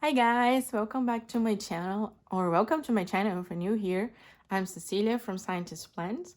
Hi guys, welcome back to my channel, or welcome to my channel if you're new here. I'm Cecilia from ScientistPlans,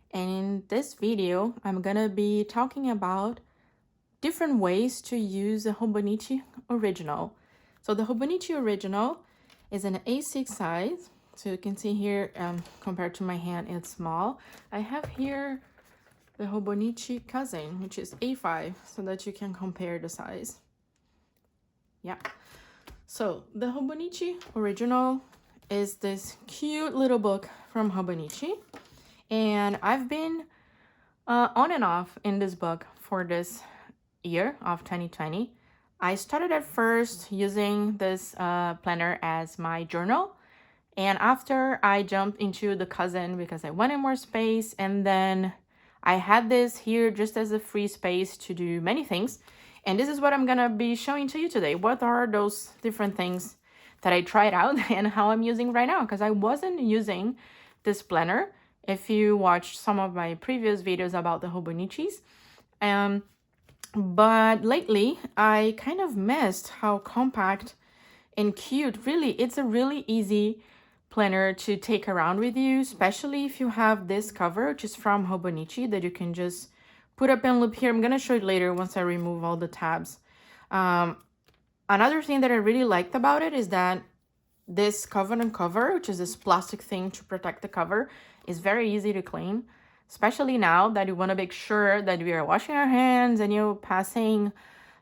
and in this video, I'm gonna be talking about different ways to use a Hobonichi original. So the Hobonichi original is an A6 size, so you can see here, compared to my hand, it's small. I have here the Hobonichi cousin, which is A5, so that you can compare the size. Yeah. So the Hobonichi original is this cute little book from Hobonichi, and I've been on and off in this book for this year of 2020. I started at first using this planner as my journal, and after I jumped into the cousin because I wanted more space, and then I had this here just as a free space to do many things. And this is what I'm gonna be showing to you today. What are those different things that I tried out and how I'm using right now? Because I wasn't using this planner if you watched some of my previous videos about the Hobonichis. But lately, I kind of missed how compact and cute. Really, it's a really easy planner to take around with you, especially if you have this cover, which is from Hobonichi, that you can just put up and loop here. I'm gonna show you later once I remove all the tabs. Another thing that I really liked about it is that this cover, which is this plastic thing to protect the cover, is very easy to clean, especially now that you want to make sure that we are washing our hands and you're passing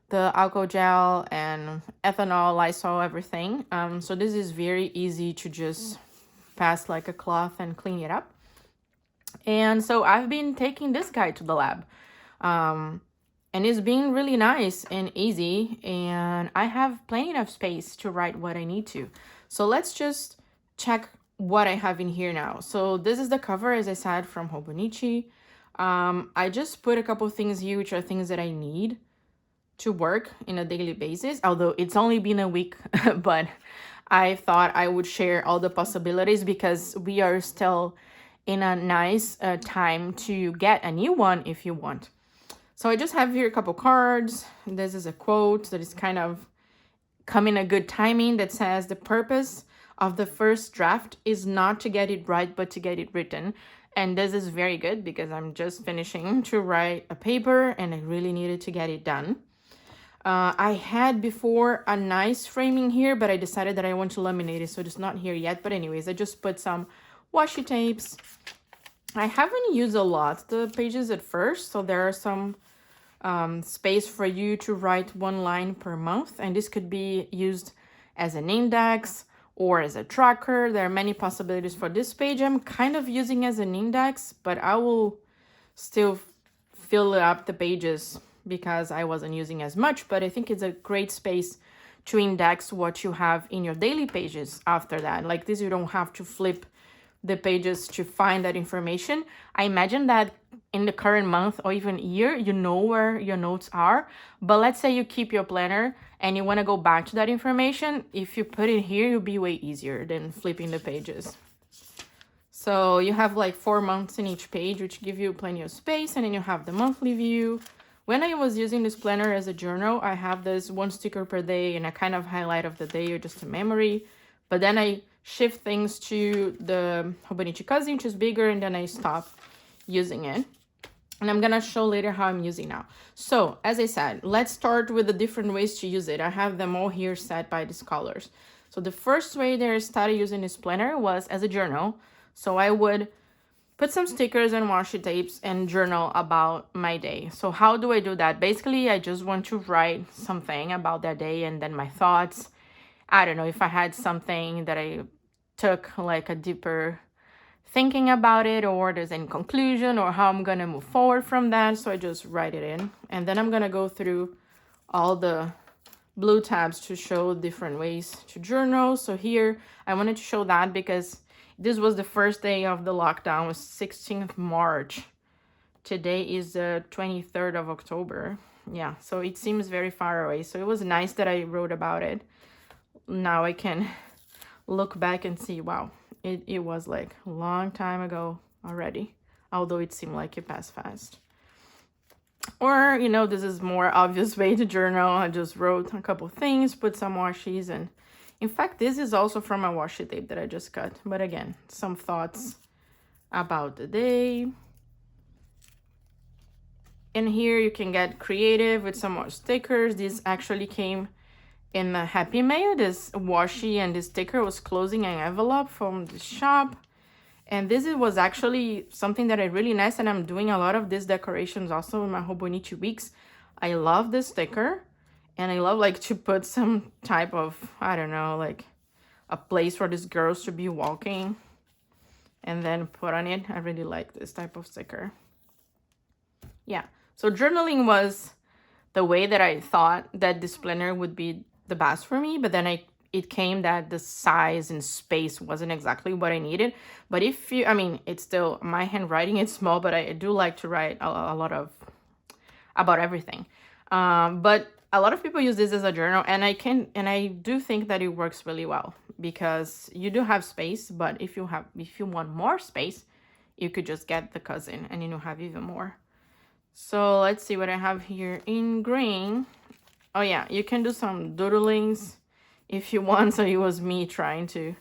the alcohol gel and ethanol, Lysol, everything. So this is very easy to just pass like a cloth and clean it up. And so I've been taking this guy to the lab. And it's been really nice and easy, and I have plenty of space to write what I need to. So let's just check what I have in here now. So this is the cover, as I said, from Hobonichi. I just put a couple things here, which are things that I need to work in a daily basis, although it's only been a week, but I thought I would share all the possibilities because we are still in a nice time to get a new one if you want. So I just have here a couple cards. This is a quote that is kind of coming a good timing that says the purpose of the first draft is not to get it right, but to get it written. And this is very good because I'm just finishing to write a paper and I really needed to get it done. I had before a nice framing here, but I decided that I want to laminate it, so it's not here yet. But anyways, I just put some washi tapes. I haven't used a lot the pages at first, so there are some space for you to write one line per month, and this could be used as an index or as a tracker. There are many possibilities for this page. I'm kind of using as an index, but I will still fill up the pages because I wasn't using as much, but I think it's a great space to index what you have in your daily pages after that. Like this, you don't have to flip the pages to find that information. I imagine that in the current month or even year, you know where your notes are. But let's say you keep your planner and you want to go back to that information. If you put it here, it'll be way easier than flipping the pages. So you have like 4 months in each page, which give you plenty of space. And then you have the monthly view. When I was using this planner as a journal, I have this 1 sticker per day and a kind of highlight of the day or just a memory. But then I shift things to the Hobonichi cousin, which is bigger, and then I stop using it. And I'm gonna show later how I'm using now. So as I said, let's start with the different ways to use it. I have them all here set by these colors. So the first way that I started using this planner was as a journal. So I would put some stickers and washi tapes and journal about my day. So how do I do that? Basically, I just want to write something about that day and then my thoughts. I don't know if I had something that I took like a deeper thinking about it, or there's any conclusion or how I'm gonna move forward from that. So I just write it in, and then I'm gonna go through all the blue tabs to show different ways to journal. So here I wanted to show that because this was the first day of the lockdown, was 16th March. Today is the 23rd of October. Yeah, so it seems very far away. So it was nice that I wrote about it. Now I can look back and see, wow, it was like a long time ago already, although it seemed like it passed fast. Or, you know, this is more obvious way to journal. I just wrote a couple things, put some washies, and in fact, this is also from a washi tape that I just cut. But again, some thoughts about the day. And here you can get creative with some more stickers. This actually came in a Happy Mail. This washi and this sticker was closing an envelope from the shop. And this was actually something that I really nice, and I'm doing a lot of these decorations also in my Hobonichi weeks. I love this sticker, and I love like to put some type of, I don't know, like a place for these girls to be walking and then put on it. I really like this type of sticker. Yeah, so journaling was the way that I thought that this planner would be the best for me, but then it came that the size and space wasn't exactly what I needed. But if you, I mean, it's still, my handwriting is small, but I do like to write a lot of, about everything. But a lot of people use this as a journal, and I do think that it works really well because you do have space, but if you want more space, you could just get the cousin and you have even more. So let's see what I have here in green. Oh yeah, you can do some doodlings if you want. So it was me trying to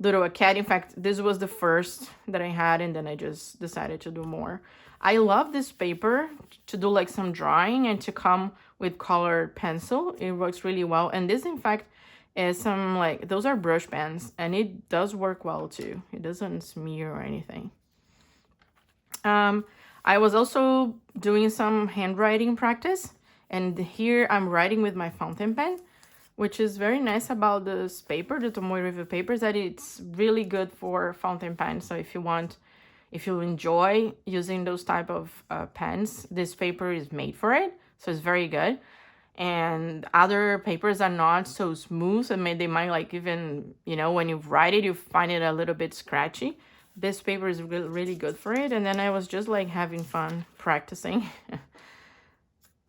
doodle a cat. In fact, this was the first that I had, and then I just decided to do more. I love this paper to do like some drawing and to come with colored pencil. It works really well. And this, in fact, is some like, those are brush pens, and it does work well too. It doesn't smear or anything. I was also doing some handwriting practice, and here I'm writing with my fountain pen, which is very nice about this paper, the Tomoe Review papers, that it's really good for fountain pen. So if you enjoy using those type of pens, this paper is made for it. So it's very good. And other papers are not so smooth, and they might like even, you know, when you write it, you find it a little bit scratchy. This paper is really good for it. And then I was just like having fun practicing.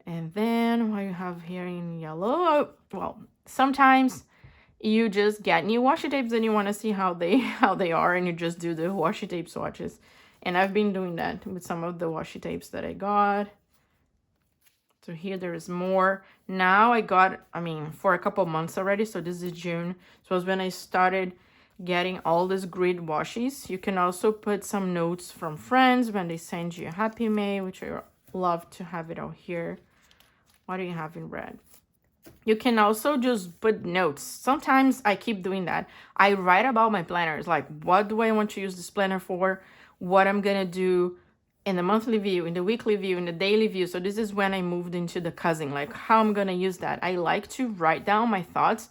And then what you have here in yellow, well, sometimes you just get new washi tapes and you want to see how they are, and you just do the washi tape swatches. And I've been doing that with some of the washi tapes that I got. So here there is more. Now I got, I mean, for a couple months already. So this is June. So it was when I started getting all these grid washies. You can also put some notes from friends when they send you a Happy Mail, which I love to have it out here. What do you have in red? You can also just put notes. Sometimes I keep doing that. I write about my planners, like what do I want to use this planner for, what I'm gonna do in the monthly view, in the weekly view, in the daily view. So this is when I moved into the cousin, like how I'm gonna use that. I like to write down my thoughts,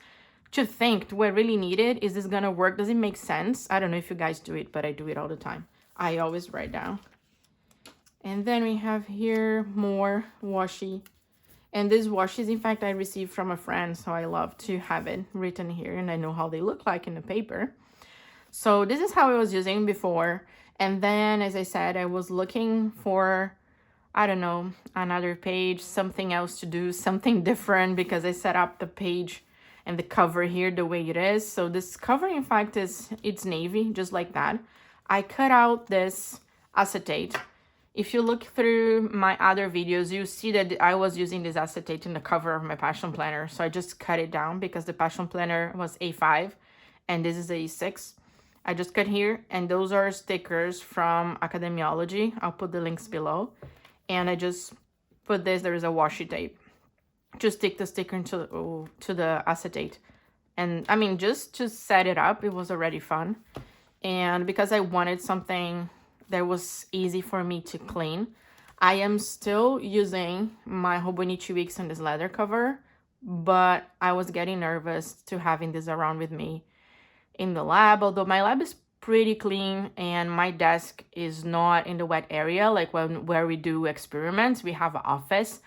to think, do I really need it? Is this gonna work? Does it make sense? I don't know if you guys do it, but I do it all the time. I always write down. And then we have here more washi. And these washes, in fact, I received from a friend, so I love to have it written here, and I know how they look like in the paper. So this is how I was using before. And then, as I said, I was looking for, I don't know, another page, something else to do, something different, because I set up the page and the cover here the way it is. So this cover, in fact, it's navy, just like that. I cut out this acetate. If you look through my other videos, you see that I was using this acetate in the cover of my passion planner. So I just cut it down because the passion planner was A5 and this is A6. I just cut here, and those are stickers from Academiology. I'll put the links below. And I just put this, there is a washi tape. Just stick the sticker to the acetate. And I mean, just to set it up, it was already fun. And because I wanted something that was easy for me to clean, I am still using my Hobonichi Weeks on this leather cover, but I was getting nervous to having this around with me in the lab, although my lab is pretty clean and my desk is not in the wet area, like where we do experiments. We have an office,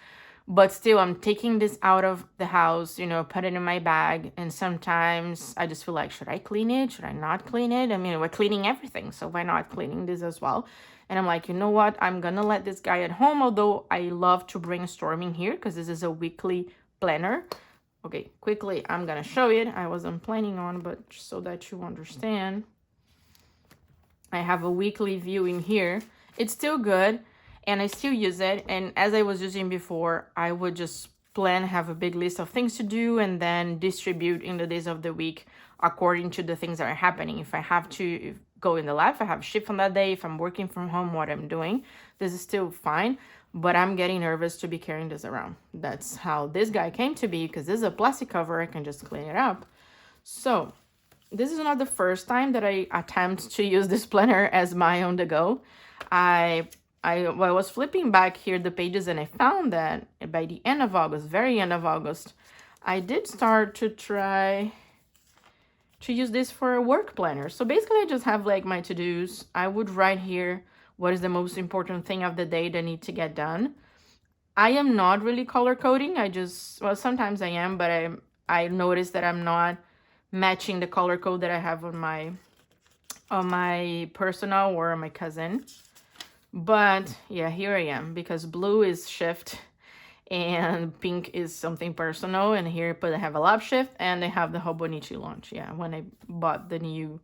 but still I'm taking this out of the house, you know, put it in my bag, and sometimes I just feel like, should I clean it? Should I not clean it? I mean, we're cleaning everything, so why not cleaning this as well? And I'm like, you know what? I'm gonna let this guy at home, although I love to brainstorming here because this is a weekly planner. Okay, quickly, I'm gonna show it. I wasn't planning on, but so that you understand. I have a weekly view in here. It's still good. and I still use it. And as I was using before, I would just plan, have a big list of things to do, and then distribute in the days of the week according to the things that are happening. If I have to go in the lab, if I have shift on that day, if I'm working from home, what I'm doing, this is still fine. But I'm getting nervous to be carrying this around. That's how this guy came to be, because this is a plastic cover. I can just clean it up. So this is not the first time that I attempt to use this planner as my on the go. I was flipping back here the pages, and I found that by the end of August, very end of August, I did start to try to use this for a work planner. So basically I just have like my to-dos. I would write here what is the most important thing of the day that need to get done. I am not really color coding. Well, sometimes I am, but I noticed that I'm not matching the color code that I have on my personal or on my cousin. But yeah, here I am, because blue is shift and pink is something personal. And here I have a lab shift, and they have the Hobonichi launch. Yeah, when I bought the new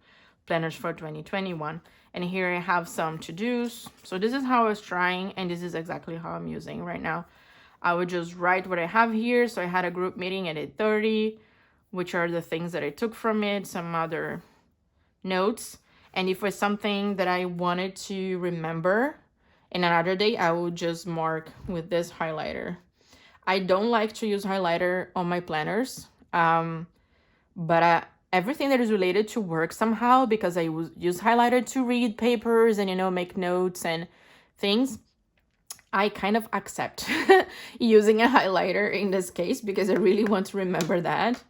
planners for 2021. And here I have some to-dos. So this is how I was trying, and this is exactly how I'm using right now. I would just write what I have here. So I had a group meeting at 8:30, which are the things that I took from it, some other notes. And if it was something that I wanted to remember in another day, I would just mark with this highlighter. I don't like to use highlighter on my planners, but everything that is related to work somehow, because I use highlighter to read papers and, make notes and things, I kind of accept using a highlighter in this case, because I really want to remember that.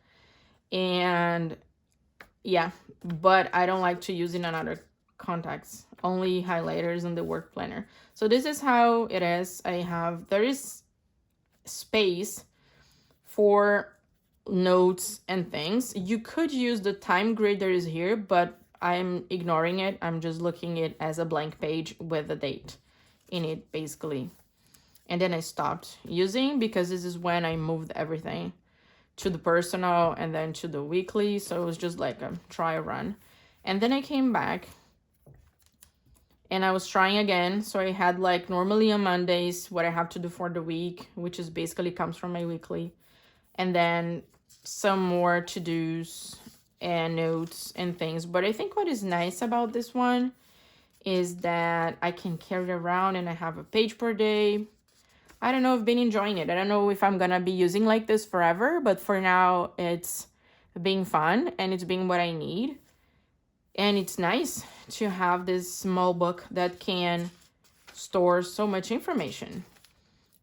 And yeah, but I don't like to use in another contexts, only highlighters in the work planner. So this is how it is. There is space for notes and things. You could use the time grid that is here, but I'm ignoring it. I'm just looking at it as a blank page with a date in it, basically. And then I stopped using, because this is when I moved everything to the personal and then to the weekly. So it was just like a try run. And then I came back and I was trying again. So I had like normally on Mondays what I have to do for the week, which is basically comes from my weekly. And then some more to-dos and notes and things. But I think what is nice about this one is that I can carry it around and I have a page per day. I don't know, I've been enjoying it. I don't know if I'm gonna be using like this forever, but for now it's being fun and it's being what I need. And it's nice to have this small book that can store so much information.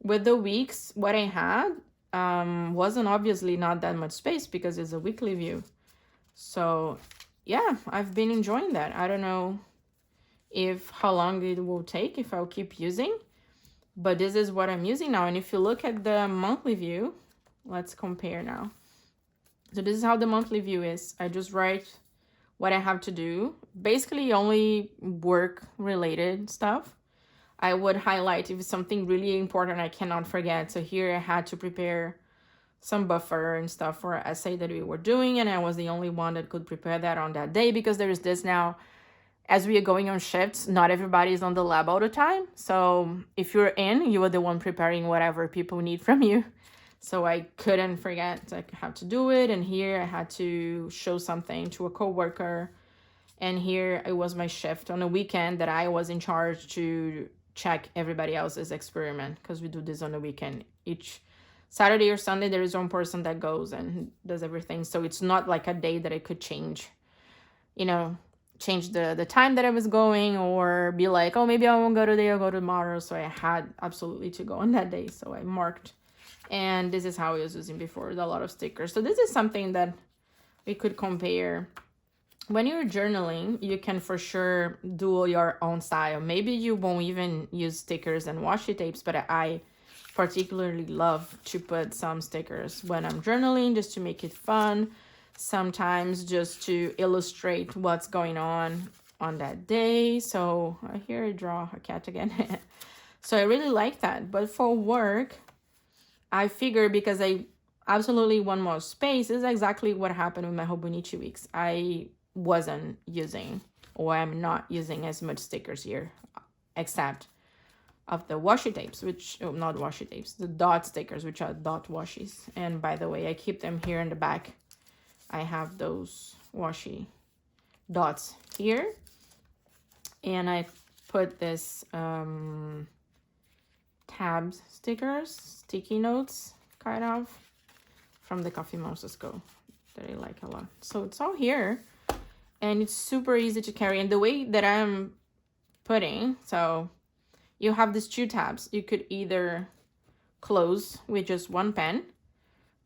With the weeks, what I had wasn't obviously not that much space, because it's a weekly view. So yeah, I've been enjoying that. I don't know how long it will take, if I'll keep using. But this is what I'm using now. And if you look at the monthly view, let's compare now. So this is how the monthly view is. I just write what I have to do. Basically only work related stuff. I would highlight if it's something really important I cannot forget. So here I had to prepare some buffer and stuff for an essay that we were doing. And I was the only one that could prepare that on that day, because there is this now. As we are going on shifts, not everybody is on the lab all the time. So if you're in, you are the one preparing whatever people need from you. So I couldn't forget, I have to do it. And here I had to show something to a coworker. And here it was my shift on a weekend that I was in charge to check everybody else's experiment, because we do this on the weekend. Each Saturday or Sunday, there is one person that goes and does everything. So it's not like a day that I could change, change the time that I was going, or be like, oh, maybe I won't go today, I'll go tomorrow. So I had absolutely to go on that day. So I marked, and this is how I was using before with a lot of stickers. So this is something that we could compare. When you're journaling, you can for sure do your own style. Maybe you won't even use stickers and washi tapes, but I particularly love to put some stickers when I'm journaling, just to make it fun. Sometimes just to illustrate what's going on that day. So here I draw a cat again. So I really like that. But for work, I figure, because I absolutely want more space, is exactly what happened with my Hobonichi weeks. I wasn't using, or I'm not using as much stickers here, except of the washi tapes, which, oh, not washi tapes, the dot stickers, which are dot washies. And by the way, I keep them here in the back. I have those washi dots here. And I put this tabs stickers, sticky notes, kind of, from the Coffee Mouses Co. that I like a lot. So it's all here. And it's super easy to carry. And the way that I'm putting, so you have these two tabs. You could either close with just one pen,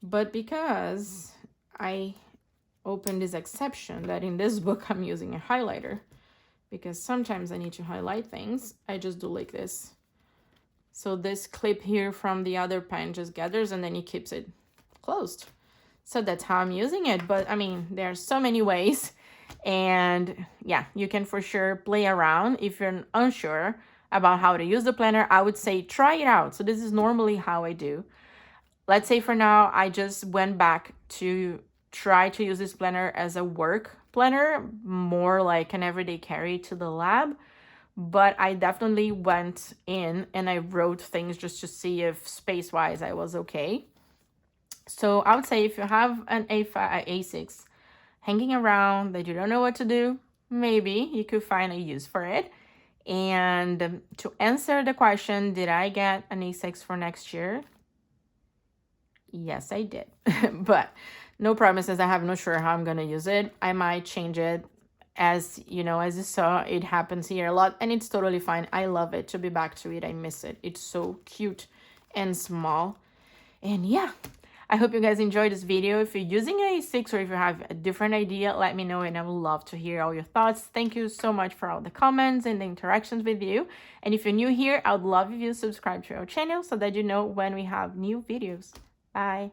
but because I opened this exception that in this book I'm using a highlighter, because sometimes I need to highlight things, I just do like this. So this clip here from the other pen just gathers and then it keeps it closed. So that's how I'm using it. But I mean, there are so many ways. And yeah, you can for sure play around. If you're unsure about how to use the planner, I would say try it out. So this is normally how I do. Let's say for now, I just went back to try to use this planner as a work planner, more like an everyday carry to the lab. But I definitely went in and I wrote things just to see if space-wise I was okay. So I would say if you have an A6 hanging around that you don't know what to do, maybe you could find a use for it. And to answer the question, did I get an A6 for next year? Yes, I did. But no promises. I have no sure how I'm going to use it. I might change it. As you know, as you saw, it happens here a lot and it's totally fine. I love it to be back to it. I miss it. It's so cute and small. And yeah, I hope you guys enjoyed this video. If you're using an A6 or if you have a different idea, let me know and I would love to hear all your thoughts. Thank you so much for all the comments and the interactions with you. And if you're new here, I would love if you subscribe to our channel so that you know when we have new videos. Bye.